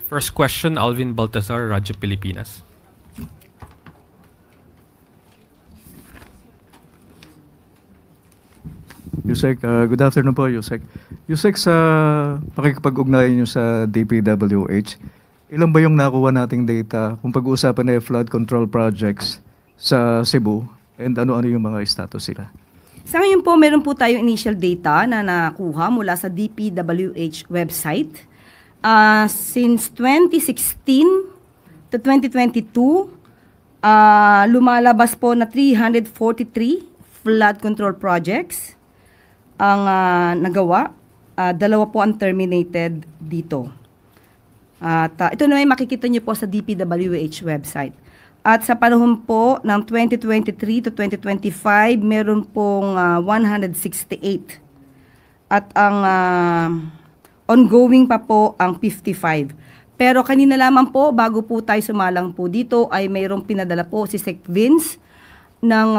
First question, Alvin Baltazar, Radyo Pilipinas. Yusek, good afternoon po, Yusek. Yusek, sa pakikipag-ugnayan nyo sa DPWH, ilan ba yung nakuha nating data kung pag-uusapan na flood control projects sa Cebu and ano-ano yung mga status sila? Sa ngayon po, meron po tayong initial data na nakuha mula sa DPWH website. Since 2016 to 2022, lumalabas po na 343 flood control projects ang nagawa. Dalawa po ang terminated dito. At ito na may makikita nyo po sa DPWH website. At sa panahon po ng 2023 to 2025, meron pong 168. At ang ongoing pa po ang 55. Pero kanina lamang po, bago po tayo sumalang po dito, ay mayroong pinadala po si Sec Vince ng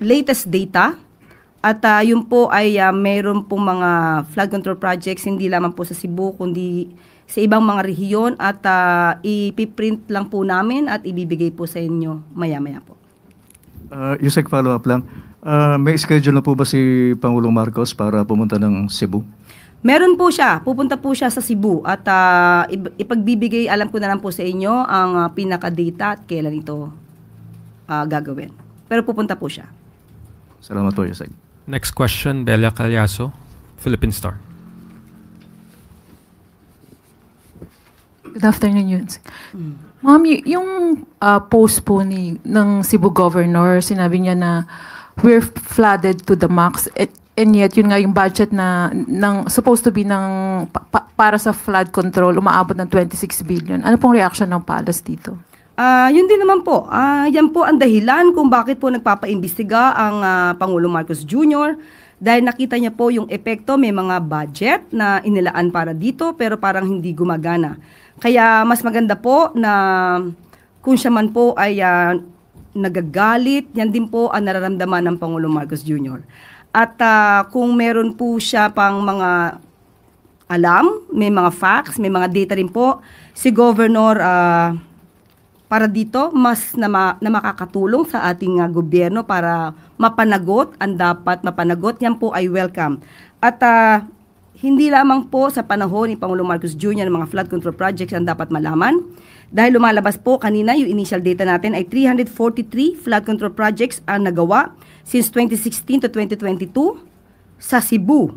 latest data. At yun po ay mayroon pong mga flood control projects, hindi lamang po sa Cebu, kundi sa ibang mga rehiyon. At ipiprint lang po namin at ibibigay po sa inyo maya-maya po. Yusek, follow-up lang. May schedule na po ba si Pangulong Marcos para pumunta ng Cebu? Meron po siya. Pupunta po siya sa Cebu. At ipagbibigay, alam ko na lang po sa inyo ang pinaka-data at kailan ito gagawin. Pero pupunta po siya. Salamat po, Yusek. Next question, Bella Calyaso, Philippine Star. Good afternoon, Yusek. Ma'am, yung post po ng Cebu Governor, sinabi niya na we're flooded to the max. And yet, yun nga yung budget na supposed to be para sa flood control, umaabot ng 26 billion. Ano pong reaction ng Palace dito? Yun din naman po. Yan po ang dahilan kung bakit po nagpapaimbestiga ang Pangulong Marcos Jr. Dahil nakita niya po yung epekto, may mga budget na inilaan para dito pero parang hindi gumagana. Kaya mas maganda po na kung siya man po ay nagagalit, yan din po ang nararamdaman ng Pangulong Marcos Jr. At kung meron po siya pang mga alam, may mga facts, may mga data rin po, si Governor para dito, mas na makakatulong sa ating gobyerno para mapanagot ang dapat mapanagot. Yan po ay welcome. At hindi lamang po sa panahon ni Pangulong Marcos Jr. ng mga flood control projects ang dapat malaman. Dahil lumalabas po kanina, yung initial data natin ay 343 flood control projects ang nagawa since 2016 to 2022 sa Cebu.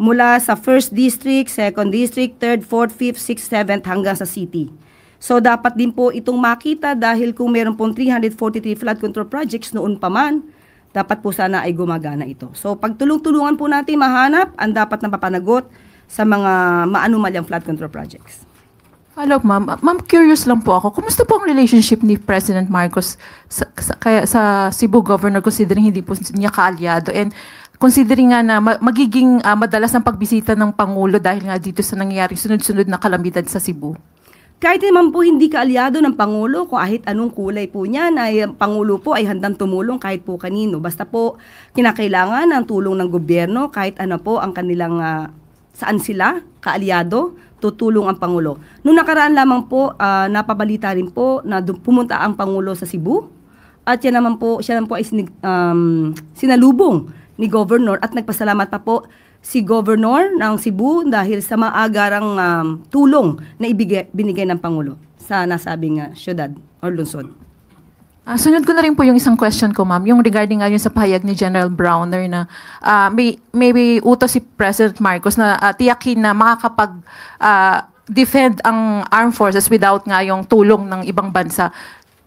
Mula sa 1st District, 2nd District, 3rd, 4th, 5th, 6th, 7th hanggang sa city. So dapat din po itong makita dahil kung meron pong 343 flood control projects noon pa man, dapat po sana ay gumagana ito. So pagtulong-tulungan po natin mahanap ang dapat na papanagot sa mga maanumalyang flood control projects. Follow up, ma'am. Ma'am, curious lang po ako. Kumusta po ang relationship ni President Marcos sa Cebu Governor considering hindi po niya kaalyado and considering nga na magiging madalas ang pagbisita ng Pangulo dahil nga dito sa nangyayaring sunod-sunod na kalamidad sa Cebu? Kahit naman po hindi kaalyado ng Pangulo, kahit anong kulay po niyan, ay Pangulo po ay handang tumulong kahit po kanino. Basta po kinakailangan ng tulong ng gobyerno, kahit ano po ang kanilang saan sila, kaalyado, tutulong ang Pangulo. Noong nakaraan lamang po, napabalita rin po na pumunta ang Pangulo sa Cebu. At yan naman po, siya naman po ay sinalubong ni Governor at nagpasalamat pa po si Governor ng Cebu dahil sa maagarang tulong na binigay ng Pangulo sa nasabing syudad o lungsod. Sunod ko na rin po yung isang question ko, ma'am, yung regarding yun sa pahayag ni General Browner na may utos si President Marcos na tiyakin na makakapag-defend ang armed forces without nga yung tulong ng ibang bansa.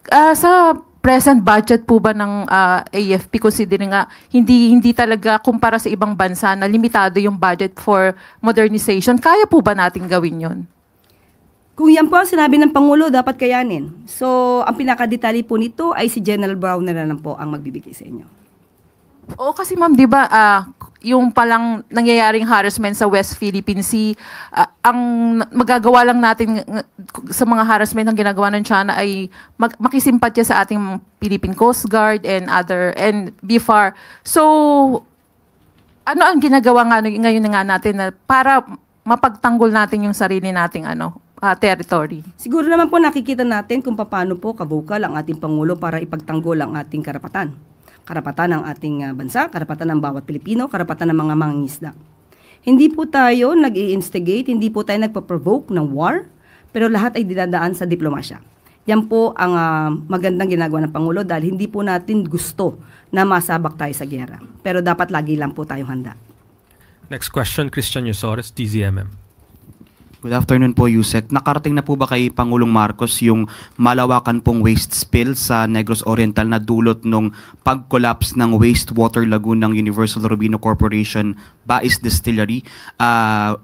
Sa present budget po ba ng AFP, considering nga hindi talaga kumpara sa ibang bansa na limitado yung budget for modernization, kaya po ba natin gawin yun? Kung yan po ang sinabi ng Pangulo, dapat kayanin. So, ang pinakadetalye po nito ay si General Browner na lang po ang magbibigay sa inyo. Oo, kasi ma'am, di ba, yung palang nangyayaring harassment sa West Philippine Sea, ang magagawa lang natin sa mga harassment ng ginagawa ng China ay makisimpatya sa ating Philippine Coast Guard and BFAR. So, ano ang ginagawa nga ngayon nga natin na para mapagtanggol natin yung sarili nating territory? Siguro naman po nakikita natin kung paano po kabukal ang ating Pangulo para ipagtanggol ang ating karapatan. Karapatan ng ating bansa, karapatan ng bawat Pilipino, karapatan ng mga mangingisda. Hindi po tayo nag-i-instigate, hindi po tayo nagpa-provoke ng war, pero lahat ay dinadaan sa diplomasya. Yan po ang magandang ginagawa ng Pangulo dahil hindi po natin gusto na masabak tayo sa giyera. Pero dapat lagi lang po tayong handa. Next question, Christian Yusores, DZMM. Good afternoon po, Yusek. Nakarating na po ba kay Pangulong Marcos yung malawakan pong waste spill sa Negros Oriental na dulot nung pag-collapse ng wastewater lagoon ng Universal Robino Corporation Bais Distillery?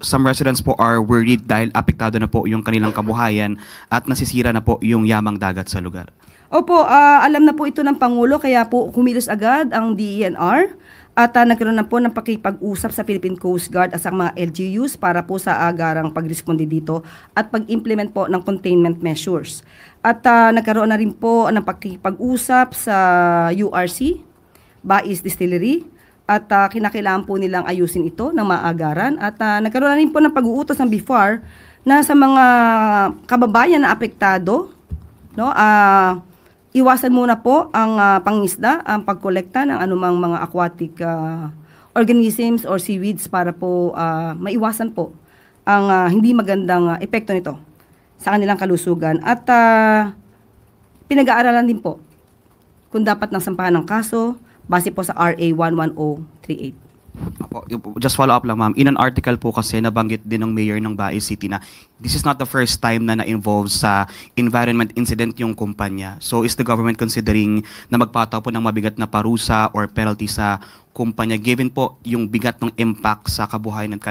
Some residents po are worried dahil apektado na po yung kanilang kabuhayan at nasisira na po yung yamang dagat sa lugar. Opo, alam na po ito ng Pangulo kaya po kumilos agad ang DENR. At nagkaroon na po ng pakipag-usap sa Philippine Coast Guard at sa mga LGUs para po sa agarang pag-responde dito at pag-implement po ng containment measures. At nagkaroon na rin po ng pakipag-usap sa URC, Bais Distillery, at kinakailangan po nilang ayusin ito ng maagaran. At nagkaroon na rin po ng pag-uutos ng BIFAR na sa mga kababayan na apektado, no, iwasan muna po ang pangisda, ang pagkolekta ng anumang mga aquatic organisms or seaweeds para po maiwasan po ang hindi magandang epekto nito sa kanilang kalusugan. At pinag-aaralan din po kung dapat nang sampahan ng kaso base po sa RA 11038. Just follow up lang, ma'am. In an article po kasi nabanggit din ng mayor ng Bais City na this is not the first time na na-involve sa environment incident yung kumpanya. So is the government considering na magpataw po ng mabigat na parusa or penalty sa kumpanya given po yung bigat ng impact sa kabuhayan at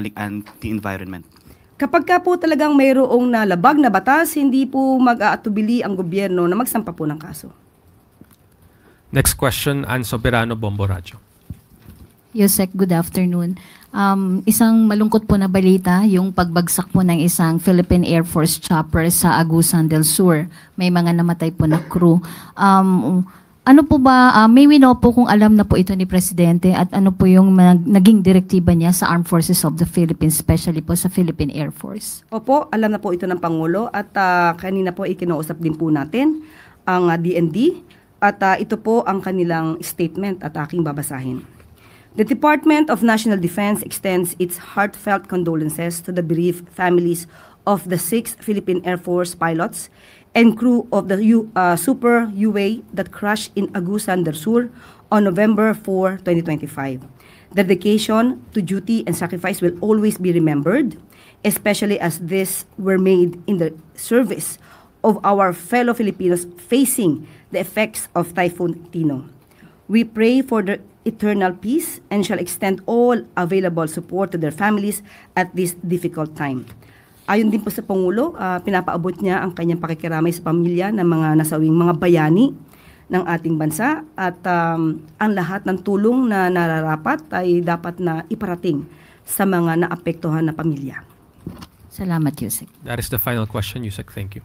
the environment? Kapag ka po talagang mayroong nalabag na batas, hindi po mag-aatubili ang gobyerno na magsampa po ng kaso. Next question, Ann Soberano, Bombo Radio. Yusek, good afternoon. Isang malungkot po na balita, yung pagbagsak po ng isang Philippine Air Force chopper sa Agusan del Sur. May mga namatay po na crew. Ano po ba, may we know po kung alam na po ito ni Presidente at ano po yung naging direktiba niya sa Armed Forces of the Philippines, especially po sa Philippine Air Force? Opo, alam na po ito ng Pangulo at kanina po ikinausap din po natin ang DND at ito po ang kanilang statement at aking babasahin. The Department of National Defense extends its heartfelt condolences to the bereaved families of the 6 Philippine Air Force pilots and crew of the Super UA that crashed in Agusan del Sur on November 4, 2025. The dedication to duty and sacrifice will always be remembered, especially as these were made in the service of our fellow Filipinos facing the effects of Typhoon Tino. We pray for their eternal peace and shall extend all available support to their families at this difficult time. Ayon din po sa Pangulo, pinapaabot niya ang kanyang pakikiramay sa pamilya ng mga nasawing mga bayani ng ating bansa at ang lahat ng tulong na nararapat ay dapat na iparating sa mga naapektuhan na pamilya. Salamat, Yusek. That is the final question, Yusek. Thank you.